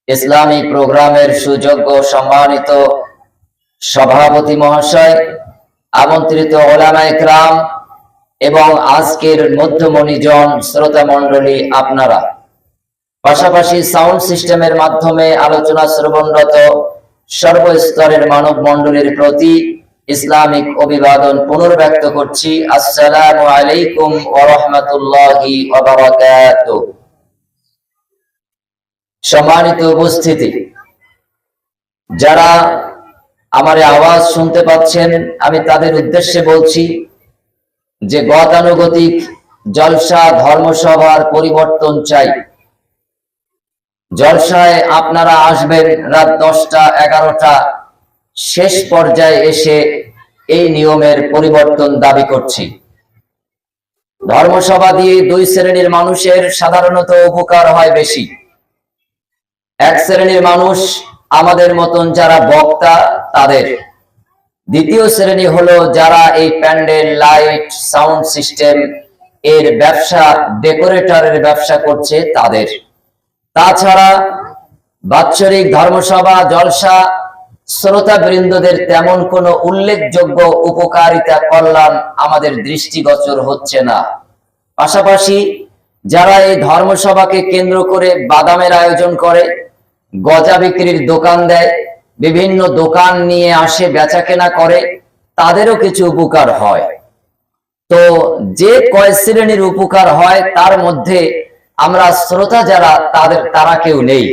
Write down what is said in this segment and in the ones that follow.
Islamic প্রোগ্রামের সুযোগ্য সম্মানিত সভাপতি মহাশয়, আমন্ত্রিত ওলামায়ে কেরাম এবং আজকের মধ্যমণিজন শ্রোতা মণ্ডলী, আপনারা পাশাপাশি সাউন্ড সিস্টেমের মাধ্যমে আলোচনা শ্রবণরত সর্বস্তরের মানব মণ্ডলীর প্রতি ইসলামিক অভিবাদন পুনর্ব্যক্ত করছি। আসসালামু আলাইকুম ওয়া রাহমাতুল্লাহি ওয়া বারাকাতুহু। সম্মানিত উপস্থিতি, যারা আমার আওয়াজ শুনতে পাচ্ছেন, আমি তাদের উদ্দেশ্যে বলছি যে গতানুগতিক জলসা ধর্মসভার পরিবর্তন চাই। জলসায় আপনারা আসবেন রাত 10টা 11টা, শেষ পর্যায়ে এসে এই নিয়মের পরিবর্তন দাবি করছি। ধর্মসভা দিয়ে দুই শ্রেণীর মানুষের সাধারণত উপকার হয় বেশি। এক শ্রেণীর মানুষ আমাদের মতন যারা বক্তা তাদের, দ্বিতীয় শ্রেণী হলো যারা এই প্যান্ডেল, লাইট, সাউন্ড সিস্টেম এর ব্যবসা, ডেকোরেটরের ব্যবসা করছে তাদের। তাছাড়া বাৎসরিক ধর্মসভা জলসা শ্রোতা বৃন্দদের তেমন কোনো উল্লেখযোগ্য উপকারিতা কল্যাণ আমাদের দৃষ্টিগোচর হচ্ছে না। পাশাপাশি যারা এই ধর্মসভাকে কেন্দ্র করে বাদামের আয়োজন করে, গজা বিক্রির দোকান দেয়, বিভিন্ন দোকান নিয়ে আসে বেচা কেনা করে, তাদেরও কিছু উপকার হয়। তো যে কয় শ্রেণীর উপকার হয় তার মধ্যে আমরা শ্রোতা যারা তারা কেউ নেই।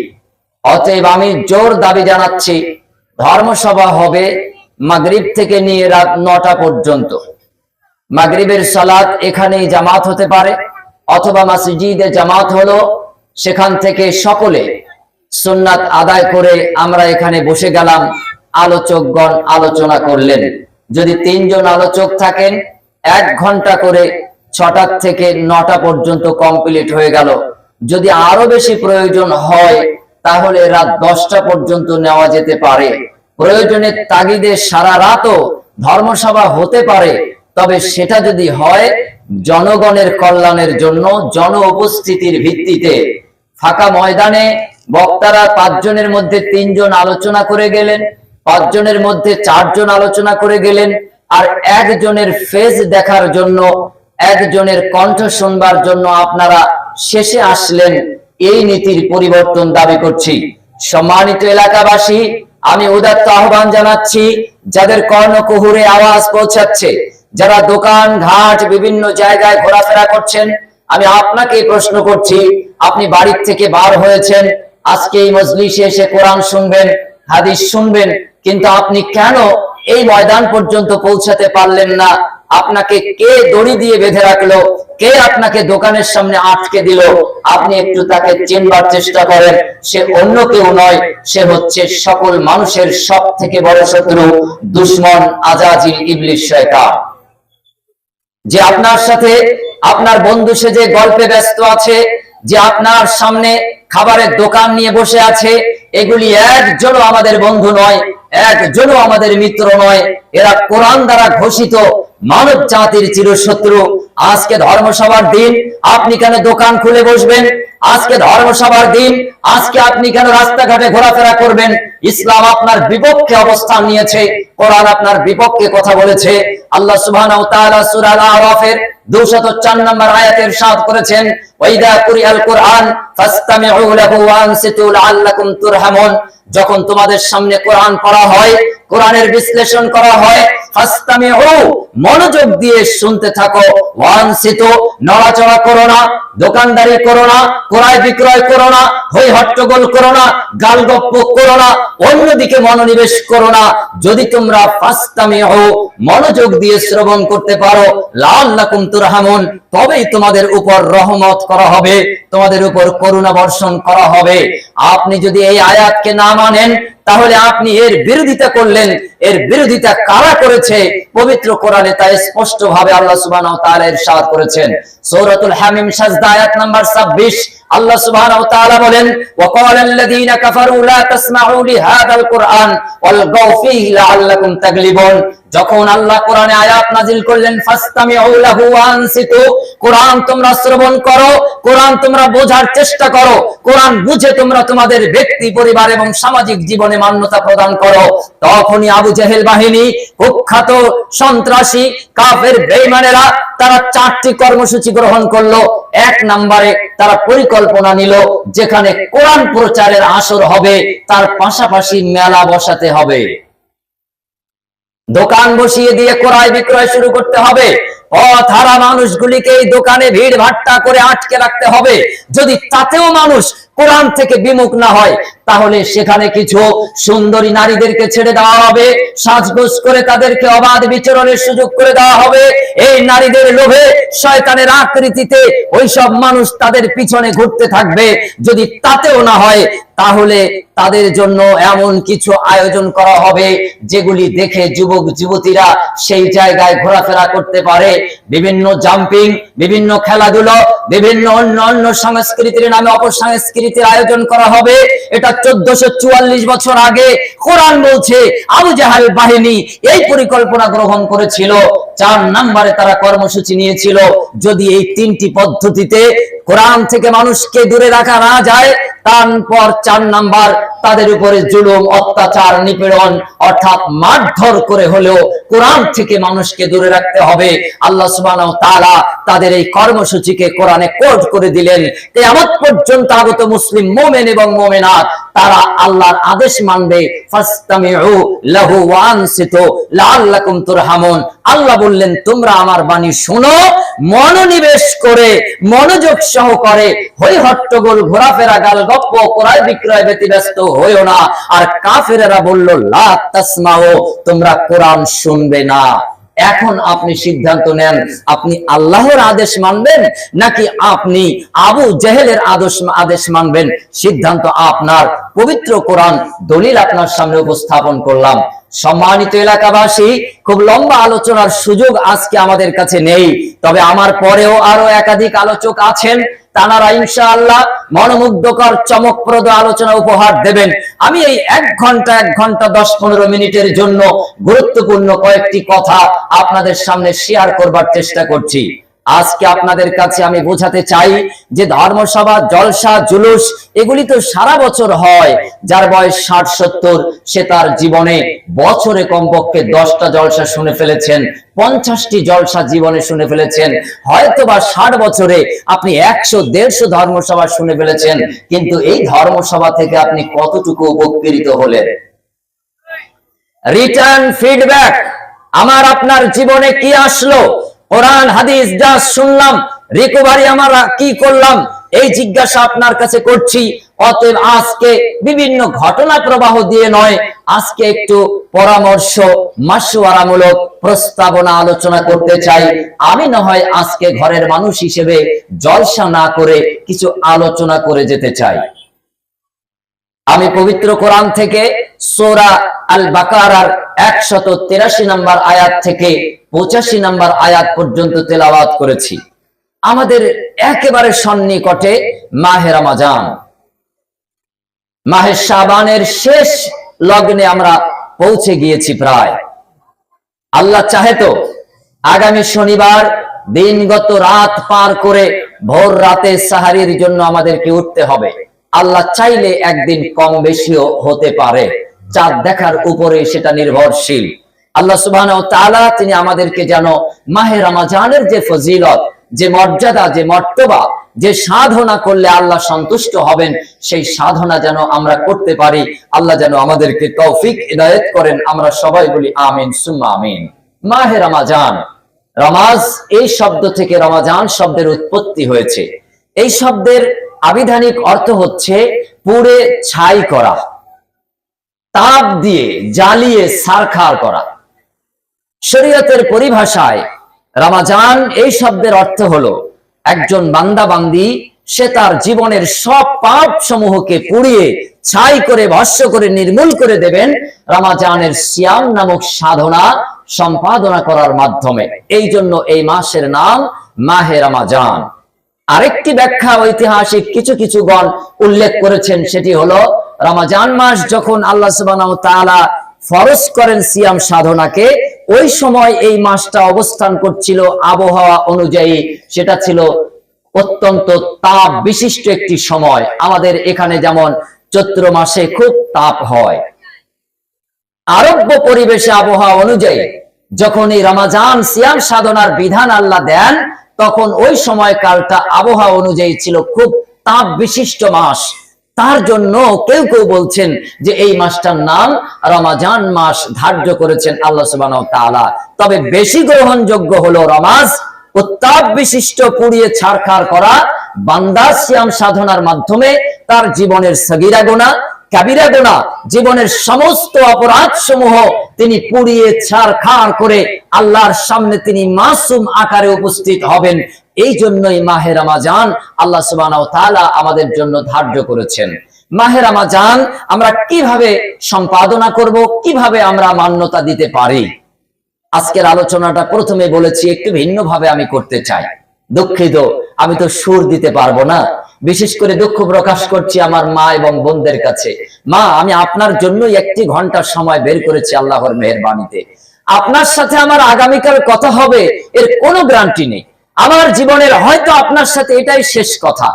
অতএব আমি জোর দাবি জানাচ্ছি, ধর্মসভা হবে মাগরিব থেকে নিয়ে রাত 9টা পর্যন্ত। মাগরিবের সালাত এখানেই জামাত হতে পারে, অথবা মসজিদে জামাত হলো, সেখান থেকে সকলে সুন্নাত আদায় করে আমরা এখানে বসে গেলাম, আলোচকগণ আলোচনা করলেন। যদি 3 জন আলোচক থাকেন, 1 ঘন্টা করে 6টা থেকে 9টা পর্যন্ত কমপ্লিট হয়ে গেল। যদি আরো বেশি প্রয়োজন হয় তাহলে রাত 10টা পর্যন্ত নেওয়া যেতে পারে। প্রয়োজনের তাগিদে সারা রাতও ধর্মসভা হতে পারে, তবে সেটা যদি হয় জনগণের কল্যাণের জন্য, জন উপস্থিতির ভিত্তিতে। ফাঁকা ময়দানে বক্তারা 5 জনের মধ্যে 3 জন আলোচনা করে গেলেন, 5 জনের মধ্যে 4 জন আলোচনা করে গেলেন, আর 1 জনের ফেজ দেখার জন্য, 1 জনের কণ্ঠ শুনবার জন্য আপনারা শেষে আসলেন। এই নীতির পরিবর্তন দাবি করছি। সম্মানিত এলাকাবাসী, আমি উদাত্ত আহ্বান জানাচ্ছি, যাদের কর্ণকুহুরে আওয়াজ পৌঁছাচ্ছে, যারা দোকান ঘাট বিভিন্ন জায়গায় ঘোরাফেরা করছেন, আমি আপনাকে প্রশ্ন করছি, আপনি বাড়ির থেকে বার হয়েছেন, আজকে এই মজলিসে এসে কোরআন শুনবেন, হাদিস শুনবেন, কিন্তু আপনি কেন এই ময়দান পর্যন্ত পৌঁছাতে পারলেন না? আপনাকে কে দড়ি দিয়ে বেঁধে রাখলো? কে আপনাকে দোকানের সামনে আটকে দিল? আপনি একটু তাকে চিনবার চেষ্টা করেন। সে অন্য কেউ নয়, সে হচ্ছে সকল মানুষের সব থেকে বড় শত্রু, দুশমন, আজাজিল, ইবলিস, শয়তান, যে আপনার সাথে আপনার বন্ধু সেজে গল্পে ব্যস্ত আছে, যে আপনার সামনে খাবারের দোকান নিয়ে বসে আছে। এগুলি একজনও আমাদের বন্ধু নয়, একজনও আমাদের মিত্র নয়। এরা কোরআন দ্বারা ঘোষিত মানব জাতির চিরশত্রু। আজকে ধর্মসভার দিন, আপনি কেন দোকান খুলে বসবেন? আজকে ধর্মসভার দিন, আজকে আপনি কেন রাস্তাঘাটে ঘোরাফেরা করবেন? ইসলাম আপনার বিপক্ষে অবস্থান নিয়েছে, কোরআন আপনার বিপক্ষে কথা বলেছে। আল্লাহ সুবহানাহু ওয়া তাআলা সূরা আল-আরাফের 204 নম্বর আয়াতে ইরশাদ করেছেন, ওয়াইদা কুরিআল কুরআন ফাসতামিউ লাহু ওয়া আনসিতু লাআল্লাকুম তুরহামুন। যখন তোমাদের সামনে কোরআন পড়া হয়, কোরআনের বিশ্লেষণ করা হয়, ফাসতামিউ, মনোযোগ দিয়ে শুনতে থাকো, ওয়া আনসিতু, নড়াচড়া করো না, দোকানদারি করো না, ক্রয় বিক্রয় করো না, হই হট্টগোল করো না, গালগপ্প করো না, অন্যদিকে মনোনিবেশ করো না। যদি তোমরা ফাসতামিউ, মনোযোগ দিয়ে শ্রবণ করতে পারো, লাআল্লাকুম তুরহামুন, তবেই তোমাদের উপর রহমত করা হবে, তোমাদের উপর করুণা বর্ষণ করা হবে। আপনি যদি এই আয়াতকে না মানেন, তাহলে আপনি এর বিরোধিতা করলেন। এর বিরোধিতা কারা করেছে? পবিত্র কোরআনে তা স্পষ্ট ভাবে আল্লাহ সুবহানাহু ওয়া তাআলা ইরশাদ করেছেন। সূরাতুল হামিম সাজদা আয়াত নাম্বার 26 আল্লাহ সুবহানাহু ওয়া তাআলা বলেন, ওয়া ক্বালাল্লাযীনা কাফারু লা তাসমাউ লিহাযাল কুরআন ওয়ালগাউ ফীহি লাআল্লাকুম তাগলিবুন। যখন আল্লাহ কোরআনে আয়াত নাজিল করলেন, ফাসতামিউ লাহু ওয়া আনসিতু, কোরআন তোমরা শ্রবণ করো, কোরআন তোমরা বোঝার চেষ্টা করো, কোরআন বুঝে তোমরা তোমাদের ব্যক্তি, পরিবার এবং সামাজিক জীবনে মান্যতা প্রদান করো। তখনই আবু জেহেল বাহিনী, কুখ্যাত সন্ত্রাসী কাফের বেঈমানেরা, তারা 4টি কর্মসূচি গ্রহণ করলো। 1 নম্বরে তারা পরিকল্পনা নিল, যেখানে কোরআন প্রচারের আসর হবে, তার পাশাপাশি মেলা বসাতে হবে, দোকান বসিয়ে দিয়ে ক্রয় বিক্রয় শুরু করতে হবে। পথহারা মানুষগুলিকে এই দোকানে ভিড় ভাট্টা করে আটকে রাখতে হবে। যদি তাতেও মানুষ কোরআন থেকে বিমুখ না হয়, তাহলে সেখানে কিছু সুন্দরী নারীদেরকে ছেড়ে দেওয়া হবে, সাজগোজ করে তাদেরকে অবাধ বিচরণের সুযোগ করে দেওয়া হবে। এই নারীদের লোভে, শয়তানের আকৃতিতে ওইসব মানুষ তাদের পিছনে ঘুরতে থাকবে। যদি তাতেও না হয়, তাহলে তাদের জন্য এমন কিছু আয়োজন করা হবে যেগুলি দেখে যুবক যুবতীরা সেই জায়গায় ঘোরাফেরা করতে পারে। বিভিন্ন জাম্পিং, বিভিন্ন খেলাধুলো, বিভিন্ন অন্য সংস্কৃতির নামে অপসংস্কৃতির আয়োজন করা হবে। এটা 1444 বছর আগে কোরআন বলছে আবু জাহেল বাহিনী এই পরিকল্পনা গ্রহণ করেছিল। 4 নম্বরে তারা কর্মসূচি নিয়েছিল, যদি এই 3টি পদ্ধতিতে কোরআন থেকে মানুষকে দূরে রাখা না যায়, তারপর 4 নাম্বার তাদের উপরে জুলুম, অত্যাচার, নিপীড়ন অর্থাৎ মারধর করে হলেও কোরআন থেকে মানুষকে দূরে রাখতে হবে। আল্লাহ সুবহানাহু ওয়া তাআলা তাদের এই কর্মসূচিকে কোরআনে কোট করে দিলেন। কিয়ামত পর্যন্ত আগত মুসলিম মুমিন এবং মুমিনাত তারা আল্লাহর আদেশ মানবে। ফাসতামিউ লাহু ওয়া আনসিতু লাআল্লাকুম তুরহামুন। আল্লাহ বললেন, তোমরা আমার বাণী শোনো, মনোনিবেশ করে, মনোযোগ সহকারে, হই হট্টগোল, ঘোরাফেরা, গাল গপ্প, ক্রয় বিক্রয় ব্যতিব্যস্ত হইও না। আর কাফেরেরা বলল, লা তাসমাউ, তোমরা কোরআন শুনবে না। এখন আপনি সিদ্ধান্ত নেন, আপনি আল্লাহর আদেশ মানবেন নাকি আপনি আবু জেহেলের আদেশ মানবেন। সিদ্ধান্ত আপনার। পবিত্র কোরআন দলিল আপনার সামনে উপস্থাপন করলাম। সম্মানিত এলাকাবাসী, খুব লম্বা আলোচনার সুযোগ আজকে আমাদের কাছে নেই, তবে আমার পরেও আরো একাধিক আলোচক আছেন, তারা ইনশাআল্লাহ মনোমুগ্ধকর চমকপ্রদ আলোচনা উপহার দেবেন। আমি এই 1 ঘন্টা 10-15 মিনিটের জন্য গুরুত্বপূর্ণ কয়েকটি কথা আপনাদের সামনে শেয়ার করবার চেষ্টা করছি। আজকে আপনাদের কাছে আমি বোঝাতে চাই যে ধর্মসভা, জলসা, জুলুস এগুলি তো সারা বছর হয়। যার বয়স 60-70, সে তার জীবনে বছরে কমপক্ষে 10টা জলসা শুনে ফেলেছেন, 50টি জলসা জীবনে শুনে ফেলেছেন। হয়তোবা 60 বছরে আপনি 100-150 ধর্মসভা শুনে ফেলেছেন, কিন্তু এই ধর্মসভা থেকে আপনি কতটুকু উপকৃত হলেন? রিটার্ন ফিডব্যাক, আমার আপনার জীবনে কি আসলো? কোরআন হাদিস যা শুনলাম, রিকভারি আমরা কি করলাম? এই জিজ্ঞাসা আপনার কাছে করছি। অতএব আজকে বিভিন্ন ঘটনা প্রবাহ দিয়ে নয়, আজকে একটু পরামর্শ, মাশওয়ারামূলক প্রস্তাবনা আলোচনা করতে চাই। আমি না হয় আজকে ঘরের মানুষ হিসেবে জলসা না করে কিছু আলোচনা করে যেতে চাই। আমি পবিত্র কোরআন থেকে সূরা আল বাকারার 183 নম্বর আয়াত থেকে 85 নম্বর আয়াত পর্যন্ত তেলাওয়াত করেছি। আমাদের একেবারে সন্নিকটে মাহে রমজান, মাহে শাবানের শেষ লগ্নে আমরা পৌঁছে গিয়েছি প্রায়। আল্লাহ চাহে তো আগামী শনিবার দিনগত রাত পার করে ভোর রাতে সাহারির জন্য আমাদেরকে উঠতে হবে। আল্লাহ চাইলে একদিন কম বেশিও হতে পারে, চাঁদ দেখার উপরে সেটা নির্ভরশীল। আল্লাহ সুবহানাহু ওয়া তাআলা তিনি আমাদেরকে যেন মাহে রমজানের যে ফজিলত, যে মর্যাদা, যে মর্তবা, যে সাধনা করলে আল্লাহ সন্তুষ্ট হবেন, সেই সাধনা যেন আমরা করতে পারি। আল্লাহ যেন আমাদেরকে তৌফিক ইনায়েত করেন। আমরা সবাই বলি আমিন সুম্মা আমিন। মাহে রমজান, রমাজ এই শব্দ থেকে রমজান শব্দের উৎপত্তি হয়েছে। এই শব্দের আবিধানিক অর্থ হচ্ছে পুড়ে ছাই করা, তাপ দিয়ে জ্বালিয়ে ছারখার করা। শরীয়তের পরিভাষায় রমজান এই শব্দের অর্থ হলো একজন বান্দা বান্দি সে তার জীবনের সব পাপ সমূহকে পুড়িয়ে ছাই করে ভস্ম করে নির্মূল করে দেবেন রমাজানের সিয়াম নামক সাধনা সম্পাদনা করার মাধ্যমে। এই জন্য এই মাসের নাম মাহে রমাজান। আরেকটি ব্যাখ্যা ঐতিহাসিক কিছু কিছু গণ উল্লেখ করেছেন, সেটি হলো রমাজান মাস যখন আল্লাহ সুবহানাহু ওয়া তাআলা ফরজ করেন সিয়াম সাধনাকে, ওই সময় এই মাসটা অবস্থান করছিল আবহাওয়া অনুযায়ী সেটা ছিল অত্যন্ত তাপ বিশিষ্ট একটি সময়। আমাদের এখানে যেমন চৈত্র মাসে খুব তাপ হয়, আরব্য পরিবেশে আবহাওয়া অনুযায়ী যখন এই রমাজান সিয়াম সাধনার বিধান আল্লাহ দেন, তখন ওই সময় কালটা আবহাওয়া অনুযায়ী ছিল খুব তাপ বিশিষ্ট মাস। তার জন্য কেউ কেউ বলছেন যে এই মাসটার নাম রমাজান মাস ধার্য করেছেন আল্লাহ সুবহানাহু ওয়া তাআলা। তবে বেশি গ্রহণযোগ্য হলো রমাজ, উত্তাপ বিশিষ্ট পুড়িয়ে ছারখার করা বান্দা সিয়াম সাধনার মাধ্যমে তার জীবনের সগীরা গুনাহ কাবিরা গুনাহ জীবনের সমস্ত অপরাধ সমূহ তিনি পুড়িয়ে ছারখার করে আল্লাহর সামনে তিনি মাসুম আকারে উপস্থিত হবেন। এই জন্যই মাহে রমাজান আল্লাহ সুবহানাহু ওয়া তাআলা আমাদের জন্য ধার্য করেছেন। মাহে রমাজান আমরা কিভাবে সম্পাদনা করব, কিভাবে আমরা মান্যতা দিতে পারি, আজকের আলোচনাটা প্রথমে বলেছি একটু ভিন্নভাবে আমি করতে চাই। দুঃখিত, আমি তো সুর দিতে পারবো না। বিশেষ করে দুঃখ প্রকাশ করছি আমার মা এবং বোনদের কাছে। মা, আমি আপনার জন্য 1 ঘন্টা সময় বের করেছি আল্লাহর মেহেরবানিতে। আপনার সাথে আমার আগামীকাল কথা হবে এর কোনো গ্যারান্টি নেই। আমার জীবনের হয়তো আপনার সাথে এটাই শেষ কথা।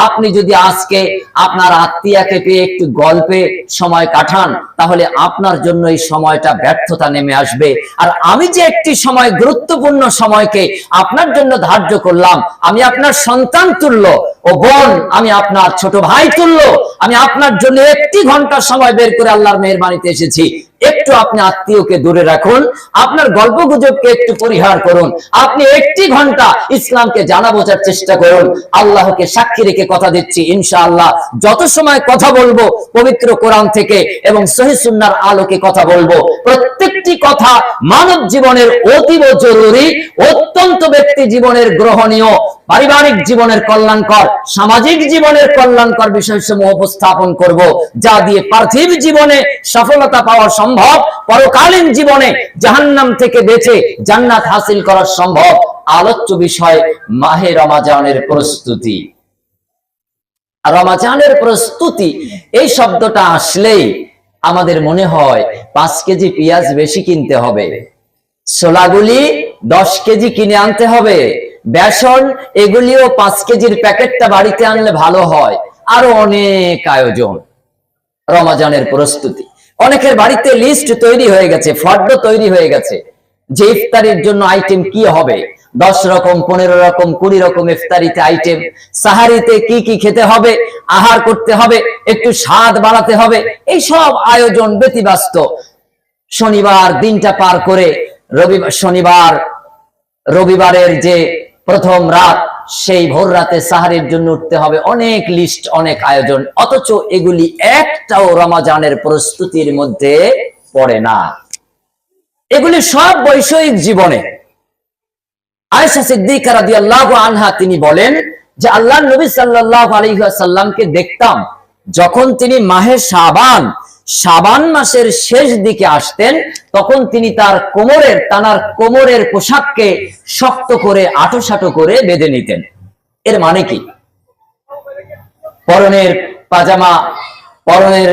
আপনি যদি আজকে আপনার আত্মীয়াকে পেয়ে একটু গল্পে সময় কাটান, তাহলে আপনার জন্য এই সময়টা ব্যর্থতা নেমে আসবে। আর আমি যে একটি সময়, গুরুত্বপূর্ণ সময়কে আপনার জন্য ধার্য করলাম, আমি আপনার সন্তান তুল্য, ও বোন আমি আপনার ছোট ভাই তুল্য, আমি আপনার জন্য 1 ঘন্টা সময় বের করে আল্লাহর মেহেরবানিতে এসেছি। একটু আপনি আত্মীয়কে দূরে রাখুন, আপনার গল্প গুজবকে একটু পরিহার করুন, আপনি 1 ঘন্টা ইসলামকে জানা বোঝার চেষ্টা করুন। আল্লাহকে সাক্ষী রেখে কথা দিচ্ছি, ইনশাআল্লাহ যত সময় কথা বলবো পবিত্র কোরআন থেকে এবং সহিহ সুন্নাহর আলোকে কথা বলবো। প্রত্যেকটি কথা মানব জীবনের অতীব জরুরি, অত্যন্ত ব্যক্তি জীবনের গ্রহণীয়, পারিবারিক জীবনের কল্যাণকর, সামাজিক জীবনের কল্যাণকর বিষয়সমূহ উপস্থাপন করব, যা দিয়ে পার্থিব জীবনে সফলতা পাওয়া সম্ভব, পরকালীন জীবনে জাহান্নাম থেকে বেঁচে জান্নাত হাসিল করা সম্ভব। আলোচ্য বিষয় মাহে রমাজানের প্রস্তুতি। রমাজানের প্রস্তুতি এই শব্দটা আসলেই আমাদের মনে হয় 5 কেজি পেঁয়াজ বেশি কিনতে হবে, ছোলাগুলি 10 কেজি কিনে আনতে হবে, বেসন এগুলিও 5 কেজির প্যাকেটটা বাড়িতে আনলে ভালো হয়, আরো অনেক আয়োজন। রমাজানের প্রস্তুতি অনেকের বাড়িতে লিস্ট তৈরি হয়ে গেছে, ফর্দ তৈরি হয়ে গেছে যে ইফতারির জন্য আইটেম কি হবে। 10 রকম, 15 রকম, 20 রকম ইফতারিতে আইটেম। সাহারিতে কি কি খেতে হবে, আহার করতে হবে, একটু স্বাদ বাড়াতে হবে, এই সব আয়োজন ব্যতিব্যস্ত। শনিবার দিনটা পার করে রবিবারের যে প্রথম রাত, সেই ভোর রাতে সাহারির জন্য উঠতে হবে, অনেক লিস্ট, অনেক আয়োজন। অথচ এগুলি একটাও রমাজানের প্রস্তুতির মধ্যে পড়ে না। এগুলি সব বৈষয়িক জীবনে। আয়েশা সিদ্দিকা রাদিয়াল্লাহু আনহা তিনি বলেন যে আল্লাহর নবী সাল্লাল্লাহু আলাইহি ওয়াসাল্লামকে দেখতাম যখন তিনি মাহে শাবান মাসের শেষ দিকে আসতেন, তখন তিনি তার কোমরের পোশাককে শক্ত করে আঁটোসাঁটো করে বেঁধে নিতেন। এর মানে কি? পরনের পাজামা, পরনের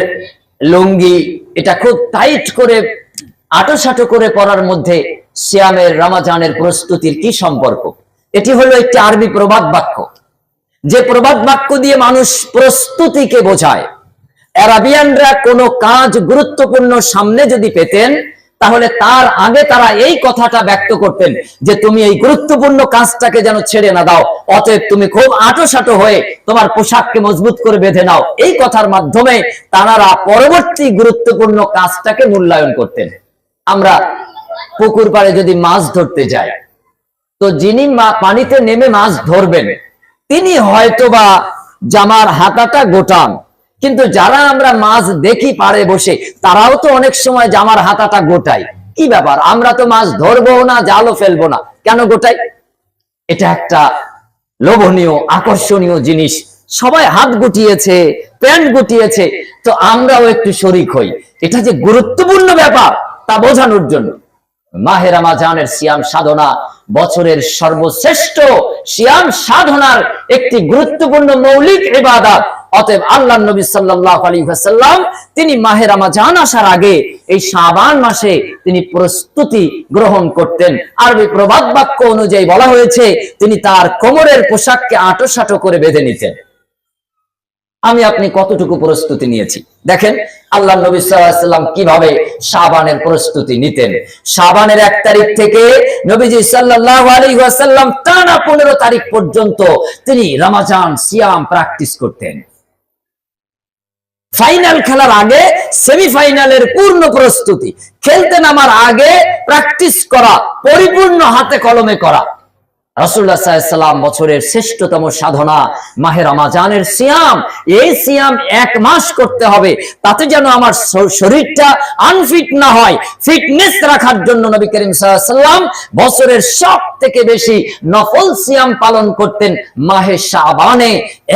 লুঙ্গি, এটা খুব টাইট করে আঁটোসাঁটো করে পরার মধ্যে সিয়ামের রমাজানের প্রস্তুতির কি সম্পর্ক? এটি হলো একটি আরবি প্রবাদ বাক্য, যে প্রবাদ বাক্য দিয়ে মানুষ প্রস্তুতিকে বোঝায়। আরবিয়ানরা কোনো কাজ গুরুত্বপূর্ণ সামনে যদি পেতেন, তাহলে তার আগে তারা এই কথাটা ব্যক্ত করতেন যে তুমি এই গুরুত্বপূর্ণ কাজটাকে যেন ছেড়ে না দাও, অতএব তুমি খুব আঁটোসাঁটো হয়ে তোমার পোশাককে মজবুত করে বেঁধে নাও। এই কথার মাধ্যমে তারা পরবর্তী গুরুত্বপূর্ণ কাজটাকে মূল্যায়ন করতেন। আমরা পুকুর পাড়ে যদি মাছ ধরতে যাই, তো যিনি পানিতে নেমে মাছ ধরবেন তিনি হয়তোবা জামার হাতাটা গোটান, কিন্তু যারা আমরা মাছ দেখি পাড়ে বসে, তারাও তো অনেক সময় জামার হাতাটা গোটাই। কি ব্যাপার, আমরা তো মাছ ধরবো না, জালও ফেলবো না, কেন গোটাই? এটা একটা লোভনীয় আকর্ষণীয় জিনিস, সবাই হাত গুটিয়েছে, প্যান্ট গুটিয়েছে, তো আমরাও একটু শরিক হই। এটা যে গুরুত্বপূর্ণ ব্যাপার তা বোঝানোর জন্য মাহে রমজানের সিয়াম সাধনা বছরের সর্বশ্রেষ্ঠ সিয়াম সাধনার একটি গুরুত্বপূর্ণ মৌলিক ইবাদত। অতএব আল্লাহর নবী সাল্লাল্লাহু আলাইহি ওয়াসাল্লাম তিনি মাহে রমজান আসার আগে এই শাবান মাসে তিনি প্রস্তুতি গ্রহণ করতেন। আরবি প্রবাদ বাক্য অনুযায়ী বলা হয়েছে তিনি তার কোমরের পোশাককে আঁটো-সাঁটো করে বেঁধে নিতেন। আমি আপনি কতটুকু প্রস্তুতি নিয়েছি দেখেন। আল্লাহ নবী সাল্লাল্লাহু আলাইহি ওয়াসাল্লাম কিভাবে শাবানের প্রস্তুতি নিতেন। শাবানের 1 তারিখ থেকে নবীজি সাল্লাল্লাহু আলাইহি ওয়াসাল্লাম টানা 15 তারিখ পর্যন্ত তিনি রমজান সিয়াম প্র্যাকটিস করতেন। ফাইনাল খেলার আগে সেমিফাইনালের পূর্ণ প্রস্তুতি, খেলতে নামার আগে প্র্যাকটিস করা, পরিপূর্ণ হাতে কলমে করা। রাসূলুল্লাহ সাল্লাল্লাহু আলাইহি ওয়াসাল্লাম বছরের শ্রেষ্ঠতম সাধনা মাহে রমজানের সিয়াম, এই সিয়াম 1 মাস করতে হবে, তাতে যেন আমার শরীরটা আনফিট না হয়। ফিটনেস রাখার জন্য নবী করিম সাল্লাল্লাহু আলাইহি ওয়াসাল্লাম বছরের সবথেকে বেশি নফল সিয়াম পালন করতেন মাহে শাবানে।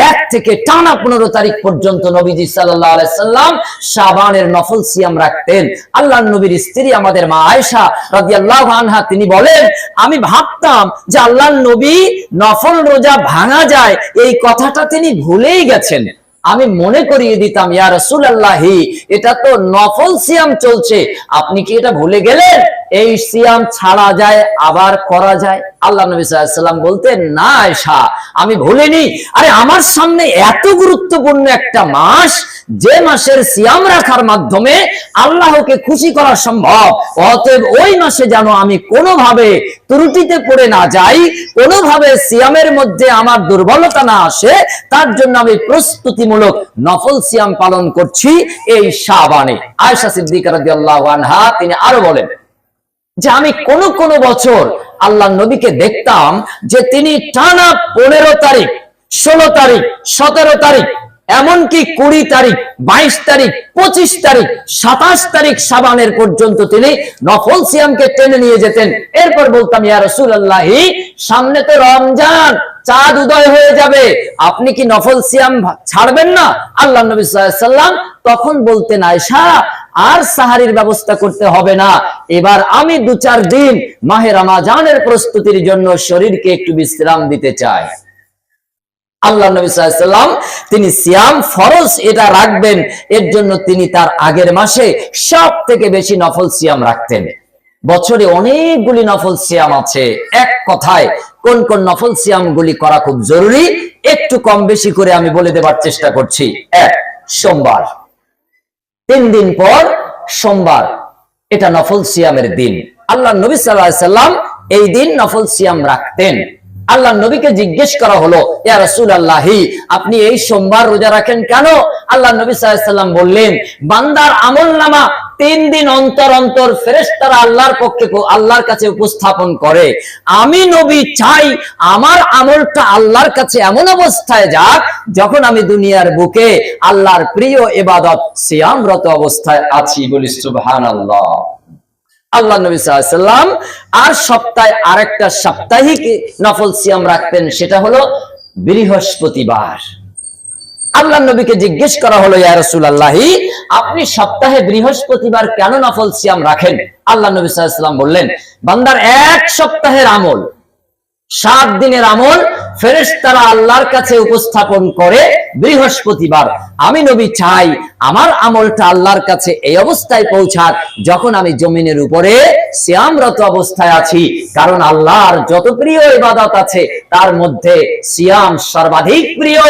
1 থেকে টানা 15 তারিখ পর্যন্ত নবীজি সাল্লাল্লাহু আলাইহি ওয়াসাল্লাম শাবানের নফল সিয়াম রাখতেন। আল্লাহর নবীর স্ত্রী আমাদের মা আয়েশা রাদিয়াল্লাহু আনহা তিনি বলেন, আমি ভাবতাম যে আল্লাহ নবী নফল রোজা ভাঙা যায় এই কথাটা তিনি ভুলেই গেছেন। আমি মনে করিয়ে দিতাম, ইয়া রাসূলুল্লাহ এটা তো নফল সিয়াম চলছে, আপনি কি এটা ভুলে গেলেন? এই সিয়াম ছাড়া যায় আবার করা যায়। আল্লাহ নবী সাল্লাল্লাহু আলাইহি ওয়াসাল্লাম বলতেন, না আয়েশা আমি ভুলিনি। আরে আমার সামনে এত গুরুত্বপূর্ণ একটা মাস, যে মাসের সিয়াম রাখার মাধ্যমে আল্লাহকে খুশি করা সম্ভব, অতএব ওই মাসে যেন আমি কোনোভাবে ত্রুটিতে পড়ে না যাই, কোনোভাবে সিয়ামের মধ্যে আমার দুর্বলতা না আসে, তার জন্য আমি প্রস্তুতিমূলক নফল সিয়াম পালন করছি এই শাবানে। আয়েশা সিদ্দিকা রাদিয়াল্লাহু আনহা তিনি আরো বলেন যে আমি কোন বছর আল্লাহ নবীকে দেখতাম যে তিনি টানা 15 তারিখ, 16 তারিখ, 17 তারিখ, এমনকি 20 তারিখ, 22 তারিখ, 25 তারিখ, 27 তারিখ শাবানের পর্যন্ত তিনি নফল সিয়ামকে টেনে নিয়ে যেতেন। এরপর বলতাম, ইয়া রাসূলুল্লাহ সামনে তো রমজান, চাঁদ উদয় হয়ে যাবে, আপনি কি নফল সিয়াম ছাড়বেন না? আল্লাহ নবী সাল্লাল্লাহু আলাইহি ওয়াসাল্লাম তখন বলতেন, আয়েশা আর সাহারির ব্যবস্থা করতে হবে না, এবার আমি 2-4 দিন মাহে রমজানের প্রস্তুতির জন্য শরীরকে একটু বিশ্রাম দিতে চাই। আল্লাহ নবী সাল্লাল্লাহু আলাইহি ওয়াসাল্লাম তিনি সিয়াম ফরজ এটা রাখবেন, এর জন্য তিনি তার আগের মাসে সব থেকে বেশি নফল সিয়াম রাখতেন। বছরে অনেকগুলি নফল সিয়াম আছে, এক কথায় কোন কোন নফল সিয়াম গুলি করা খুব জরুরি একটু কম বেশি করে আমি বলে দেবার চেষ্টা করছি। 1 সোমবার, 3 দিন পর সোমবার, এটা নফল সিয়ামের দিন। আল্লাহ নবী সাল্লাল্লাহু আলাইহি ওয়াসাল্লাম এই দিন নফল সিয়াম রাখতেন। আল্লাহ নবীকে জিজ্ঞেস করা হলো, ইয়া রাসূলুল্লাহ আপনি এই সোমবার রোজা রাখেন কেন? আল্লাহ নবী সাল্লাল্লাহু আলাইহি ওয়াসাল্লাম বললেন, বান্দার আমলনামা 3 দিন অন্তর অন্তর ফেরেশতারা আল্লাহর পক্ষে আল্লাহর কাছে উপস্থাপন করে। আমি নবী চাই আমার আমলটা আল্লাহর কাছে এমন অবস্থায় যাক যখন আমি দুনিয়ার বুকে আল্লাহর প্রিয় ইবাদত সিয়ামরত অবস্থায় আছি। বলি সুবহানাল্লাহ। আল্লাহ নবী সাল্লাল্লাহু আলাইহি ওয়াসাল্লাম আর সপ্তাহে আরেকটা সাপ্তাহিক নফল সিয়াম রাখতেন, সেটা হলো বৃহস্পতিবার। আল্লাহ নবীকে জিজ্ঞেস করা হলো, ইয়া রাসূলুল্লাহ আপনি সপ্তাহে বৃহস্পতিবার কেন নফল সিয়াম রাখেন? আল্লাহ নবী সাল্লাল্লাহু আলাইহি ওয়াসাল্লাম বললেন, বান্দার 1 সপ্তাহের আমল, 7 দিনের আমল ফেরেশতারা আল্লাহর কাছে উপস্থাপন করে বৃহস্পতিবার। আমি নবী চাই আমার আমলটা আল্লাহর কাছে এই অবস্থায় পৌঁছাক যখন আমি জমিনের উপরে সিয়ামরত অবস্থায় আছি, কারণ আল্লাহর যত প্রিয় ইবাদত আছে তার মধ্যে সিয়াম সর্বাধিক প্রিয়।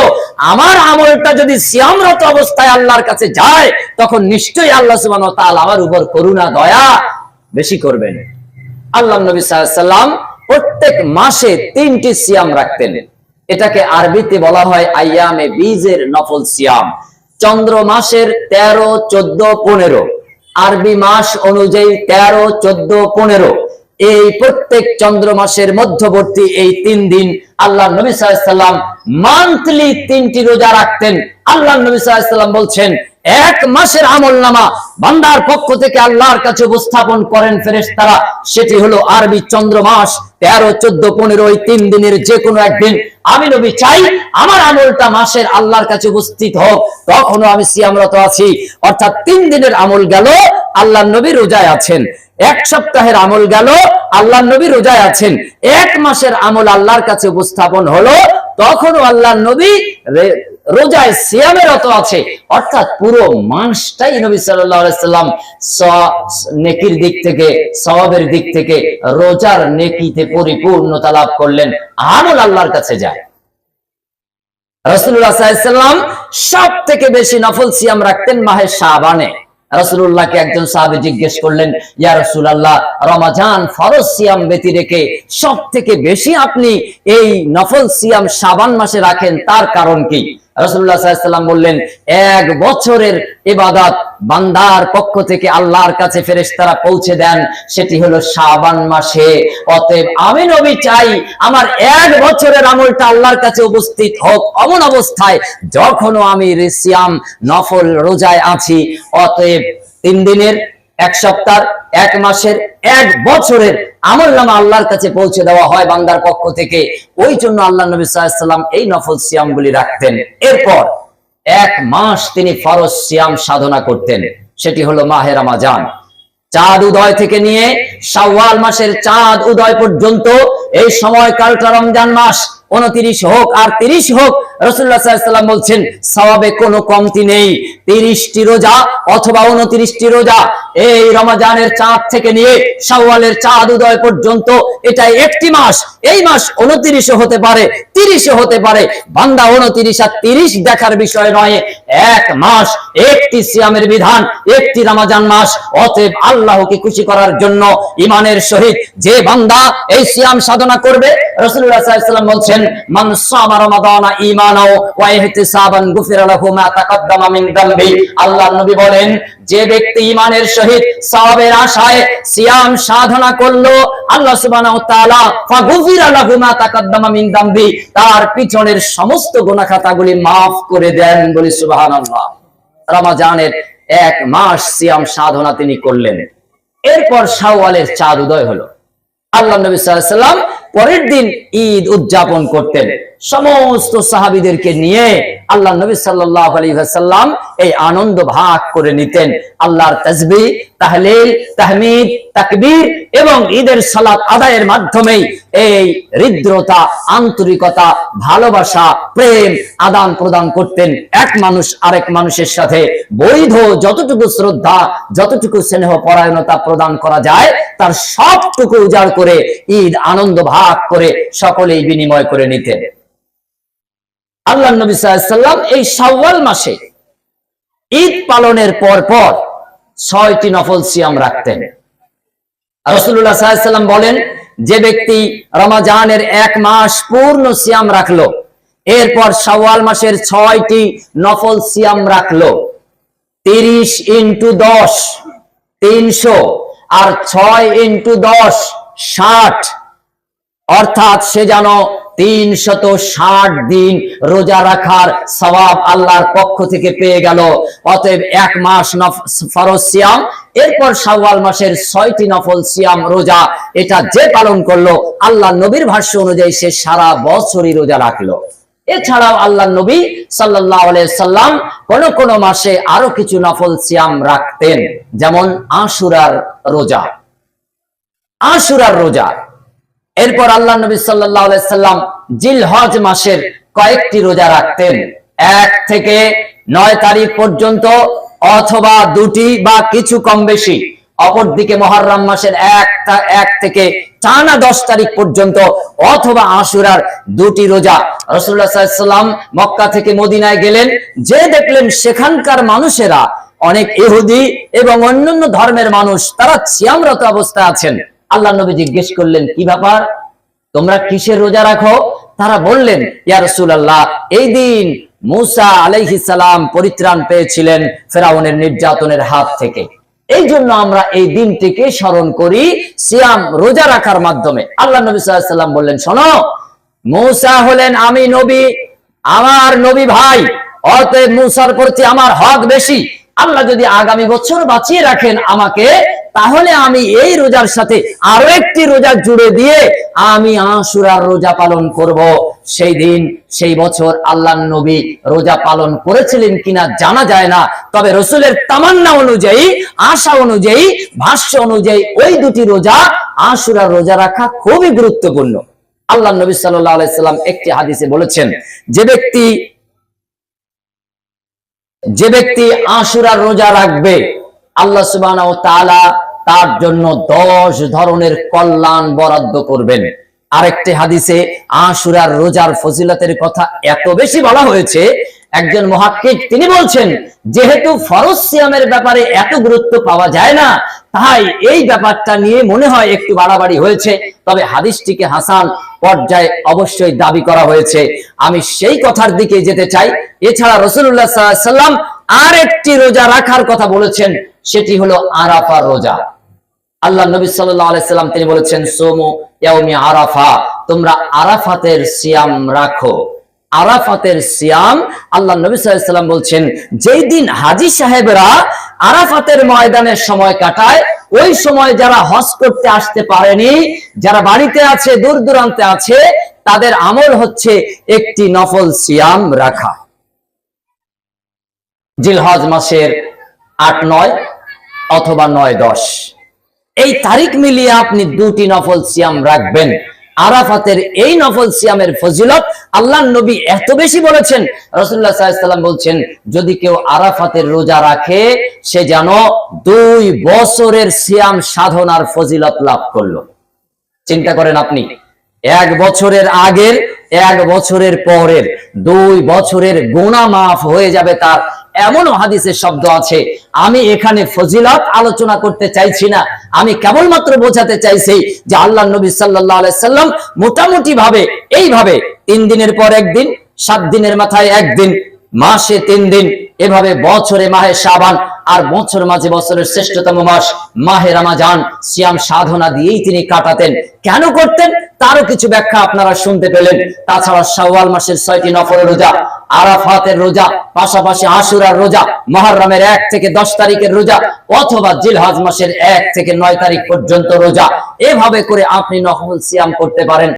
আমার আমলটা যদি সিয়ামরত অবস্থায় আল্লাহর কাছে যায় তখন নিশ্চয়ই আল্লাহ সুবহানাহু ওয়া তাআলা আমার উপর করুণা দয়া বেশি করবেন। আল্লাহ নবী সাল্লাল্লাহু আলাইহি ওয়াসাল্লাম প্রত্যেক মাসে 3টি সিয়াম রাখতেন। এটাকে আরবিতে বলা হয় আইয়ামে বীজের নফল সিয়াম। চন্দ্র মাসের 13, 14, 15, আরবি মাস অনুযায়ী 13, 14, 15, এই প্রত্যেক চন্দ্র মাসের মধ্যবর্তী এই 3 দিন আল্লাহ নবী সাল্লাল্লাহু আলাইহি ওয়াসাল্লাম মান্থলি 3টি রোজা রাখতেন। আল্লাহ নবী সাল্লাল্লাহু আলাইহি ওয়াসাল্লাম বলছেন, এক মাসের আমলনামা বান্দার পক্ষ থেকে আল্লাহর কাছে উপস্থাপন করেন ফেরেশতারা। সেটি হলো আরবি চন্দ্র মাস 13, 14, 15 এই 3 দিনের যে কোনো একদিন আমি নবী চাই আমার আমলটা মাসের আল্লাহর কাছে উপস্থিত হোক, তখনও আমি সিয়ামরত আছি। অর্থাৎ 3 দিনের আমল গেল, আল্লাহর নবী রোজায় আছেন। 1 সপ্তাহের আমল গেল, আল্লাহর নবী রোজায় আছেন। 1 মাসের আমল আল্লাহর কাছে উপস্থাপন হলো, তখনও আল্লাহর নবী রোজায় সিয়ামে রত আছে। অর্থাৎ পুরো মাসটাই নবী সাল্লাল্লাহু আলাইহি সাল্লাম নেকির দিক থেকে, সওয়াবের দিক থেকে রোজার নেকিতে পরিপূর্ণতা লাভ করলেন। আমল আল্লাহর কাছে যায়। রাসূলুল্লাহ সাল্লাল্লাহু আলাইহি সাল্লাম সব থেকে বেশি নফল সিয়াম রাখতেন মাহে শাবানে। রাসূলুল্লাহকে একজন সাহাবী জিজ্ঞেস করলেন, ইয়া রাসূলুল্লাহ, রমাজান ফরজ সিয়াম ব্যতি রেখে সব থেকে বেশি আপনি এই নফল সিয়াম শাবান মাসে রাখেন, তার কারণ কি? রাসূলুল্লাহ সাল্লাল্লাহু আলাইহি ওয়াসাল্লাম বললেন, 1 বছরের ইবাদত বান্দার পক্ষ থেকে আল্লাহর কাছে ফেরেশতারা পৌঁছে দেন, সেটি হলো শাবান মাসে। অতএব আমি নবী চাই আমার 1 বছরের আমলটা আল্লাহর কাছে উপস্থিত হোক এমন অবস্থায় যখনও আমি সিয়াম নফল রোজায় আছি। অতএব 3 দিনের, 1 সপ্তাহ, 1 মাসের, 1 বছরের আমলনামা আল্লাহর কাছে পৌঁছে দেওয়া হয় বান্দার পক্ষ থেকে। ওই জন্য আল্লাহ নবী সাল্লাল্লাহু আলাইহি ওয়াসাল্লাম এই নফল সিয়ামগুলি রাখতেন। এরপর 1 মাস তিনি ফরজ সিয়াম সাধনা করতেন, সেটি হলো মাহে রমাজান। চাঁদ উদয় থেকে নিয়ে শাওয়াল মাসের চাঁদ উদয় পর্যন্ত এই সময়কালটা রমজান মাস। 29 হোক আর 30 হোক, রাসূলুল্লাহ সাল্লাল্লাহু আলাইহি ওয়াসাল্লাম বলছেন সওয়াবে কোনো কমতি নেই। 30টি রোজা অথবা 29টি রোজা এই রমজানের চাঁদ থেকে নিয়ে শাওয়ালের চাঁদ উদয় পর্যন্ত, এটাই একটি মাস। এই মাস 29 হতে পারে, 30 হতে পারে। বান্দা 29 আর 30 দেখার বিষয় নয়, 1 মাস, একটি সিয়ামের বিধান, একটি রমজান মাস। অতএব আল্লাহকে খুশি করার জন্য ঈমানের সহিত যে বান্দা এই সিয়াম সাধনা করবে, রাসূলুল্লাহ সাল্লাল্লাহু আলাইহি ওয়াসাল্লাম বলছেন, মান সামা রমাদানা ঈমানাও ওয়া ইহতিসাবান গুফিরা লাহু মা তাকাদ্দামা মিন যামবি। আল্লাহর নবী বলেন, যে ব্যক্তি ঈমানের সহিত সওয়াবের আশায় সিয়াম সাধনা করলো, আল্লাহ সুবহানাহু ওয়া তাআলা ফাগুফিরা লাহু মা তাকাদ্দামা মিন যামবি, তার পিছনের সমস্ত গুনাহ খাতাগুলি maaf করে দেন। বলি সুবহানাল্লাহ। রমজানের 1 মাস সিয়াম সাধনা তিনি করলেন। এরপর শাওয়ালের চাঁদ উদয় হলো। আল্লাহ নবী সাল্লাল্লাহু আলাইহি ওয়াসাল্লাম পরের দিন ঈদ উদযাপন করতেন সমস্ত সাহাবীদেরকে নিয়ে। আল্লাহ নবী সাল্লাল্লাহু আলাইহি ওয়াসাল্লাম এই আনন্দ ভাগ করে নিতেন। আল্লাহর তাসবিহ, তাহলিল, তাহমিদ, তাকবীর এবং ঈদের সালাত আদায়ের মাধ্যমেই এই হৃদ্রতা, আন্তরিকতা, ভালোবাসা, প্রেম আদান প্রদান করতেন। এক মানুষ আরেক মানুষের সাথে বৈধ যতটুকু শ্রদ্ধা, যতটুকু স্নেহ পরায়ণতা প্রদান করা যায় তার সবটুকু উজাড় করে ঈদ আনন্দ ভাগ করে সকলেই বিনিময় করে নিতেন। আল্লাহ নবী সাল্লাল্লাহু আলাইহি ওয়াসাল্লাম এই শাওয়াল মাসে ঈদ পালনের পর 6টি নফল সিয়াম রাখতেন। রাসূলুল্লাহ সাল্লাল্লাহু আলাইহি ওয়াসাল্লাম বলেন, যে ব্যক্তি রমজানের 1 মাস পূর্ণ সিয়াম রাখলো, এরপর শাওয়াল মাসের 6টি নফল সিয়াম রাখলো, 30 × 10 300 আর 6 × 10 60, অর্থাৎ সে যেন 360 দিন রোজা রাখার সওয়াব আল্লাহর পক্ষ থেকে পেয়ে গেল। অতএব 1 মাস ফরজ সিয়াম, এরপর শাওয়াল মাসের 6টি নফল সিয়াম রোজা, এটা যে পালন করলো আল্লাহ নবীর ভাষ্য অনুযায়ী সে সারা বছরই রোজা রাখলো। এছাড়াও আল্লাহ নবী সাল্লাল্লাহু আলাইহি ওয়াসাল্লাম কোন কোন মাসে আরো কিছু নফল সিয়াম রাখতেন, যেমন আশুরার রোজা। আশুরার রোজা এরপর আল্লাহ নবী সাল্লাল্লাহু আলাইহি ওয়াসাল্লাম জিলহজ মাসের কয়েকটি রোজা রাখতেন, 1 থেকে 9 তারিখ পর্যন্ত, অথবা 2টি বা কিছু কম বেশি। অপরদিকে মুহররম মাসের 1 থেকে টানা 10 তারিখ পর্যন্ত, অথবা আশুরার 2টি রোজা। রাসূলুল্লাহ সাল্লাল্লাহু আলাইহি ওয়াসাল্লাম মক্কা থেকে মদিনায় গেলেন, যে দেখলেন সেখানকার মানুষেরা অনেক ইহুদি এবং অন্যান্য ধর্মের মানুষ, তারা সিয়ামরত অবস্থায় আছেন। আল্লাহ নবী জিজ্ঞেস করলেন, কি ব্যাপার, তোমরা কিসের রোজা রাখো? তারা বললেন, ইয়া রাসূলুল্লাহ, এই দিন মূসা আলাইহিস সালাম পরিত্রাণ পেয়েছিলেন ফেরাউনের নির্যাতনের হাত থেকে, এই জন্য আমরা এই দিনটিকে স্মরণ করি সিয়াম রোজা রাখার মাধ্যমে। আল্লাহ নবী সাল্লাল্লাহু আলাইহি ওয়াসাল্লাম বললেন, শোনো, মূসা হলেন আমি নবী, আমার নবী ভাই, অতএব মুসার প্রতি আমার হক বেশি। আল্লাহ যদি আগামী বছর বাঁচিয়ে রাখেন আমাকে, তাহলে আমি এই রোজার সাথে আরো একটি রোজা জুড়ে দিয়ে আমি আশুরার রোজা পালন করব। সেই দিন সেই বছর আল্লাহর নবী রোজা পালন করেছিলেন কিনা জানা যায় না, তবে রসুলের তামান্না অনুযায়ী, আশা অনুযায়ী, ভাষ্য অনুযায়ী ওই দুটি রোজা, আশুরার রোজা রাখা খুবই গুরুত্বপূর্ণ। আল্লাহর নবী সাল্লাল্লাহু আলাইহি সাল্লাম একটি হাদিসে বলেছেন, যে ব্যক্তি আশুরার রোজা রাখবে আল্লাহ সুবহানাহু ওয়া তাআলা তার জন্য 10 ধরনের কল্যাণ বরাদ্দ করবেন। আরেকটি হাদিসে আশুরার রোজার ফজিলতের কথা এত বেশি বলা হয়েছে, একজন মুহাক্কিক তিনি বলছেন, যেহেতু ফরজ সিয়ামের ব্যাপারে এত গুরুত্ব পাওয়া যায় না, তাই এই ব্যাপারটা নিয়ে মনে হয় একটু বাড়াবাড়ি হয়েছে, তবে হাদিসটিকে হাসান পর্যায়ে অবশ্যই দাবি করা হয়েছে। আমি সেই কথার দিকে যেতে চাই। এছাড়া রাসূলুল্লাহ সাল্লাল্লাহু আলাইহি সাল্লাম আর একটি রোজা রাখার কথা বলেছেন, সেটি হলো আরাফার রোজা। আল্লাহ নবী সাল্লাল্লাহু আলাইহি সাল্লাম তিনি বলেছেন, সুমু ইয়াউমি আরাফা, তোমরা আরাফাতের সিয়াম রাখো। আরাফাতের সিয়াম, আল্লাহ নবী সাল্লাল্লাহু আলাইহি সাল্লাম বলছেন, যেই দিন হাজী সাহেবরা আরাফাতের ময়দানে সময় কাটায়, ওই সময় যারা হজ করতে আসতে পারেনি, যারা বাড়িতে আছে, দূর দূরান্তে আছে, তাদের আমল হচ্ছে একটি নফল সিয়াম রাখা। জিলহজ মাসের 8-9 অথবা 9-10 এই তারিখ মিলিয়ে আপনি দুটি নফল সিয়াম রাখবেন। আরাফাতের এই নফল সিয়ামের ফজিলত আল্লাহর নবী এত বেশি বলেছেন, রাসূলুল্লাহ সাল্লাল্লাহু আলাইহি ওয়াসাল্লাম বলছেন, যদি কেউ আরাফাতের রোজা রাখে, সে যেন 2 বছরের সিয়াম সাধনার ফজিলত লাভ করলো। চিন্তা করেন আপনি, 1 বছরের আগের, 1 বছরের পরের 2 বছরের গুনাহ মাফ হয়ে যাবে তার, এমনও হাদিসের শব্দ আছে। আমি এখানে ফজিলত আলোচনা করতে চাইছি না, আমি কেবলমাত্র বোঝাতে চাইছি যে আল্লাহর নবী সাল্লাল্লাহু আলাইহি সাল্লাম মোটামুটি ভাবে এইভাবে 3 দিনের পর একদিন, 7 দিনের মাথায় একদিন, মাসে 3 দিন, এভাবে বছরে মাহে শাবান, আর বছর মাঝে বছরের শ্রেষ্ঠতম মাস মাহে রমজান সিয়াম সাধনা দিয়েই তিনি কাটাতেন। কেন করতেন তারও কিছু ব্যাখ্যা আপনারা শুনতে পেলেন। তাছাড়া শাওয়াল মাসের 6টি নফল রোজা, আরাফাতের রোজা, পাশাপাশি আশুরার রোজা, মুহররমের 1 থেকে 10 তারিখের রোজা, অথবা জিলহজ মাসের 1 থেকে 9 তারিখ পর্যন্ত রোজা, এভাবে করে আপনি নফল সিয়াম করতে পারেন।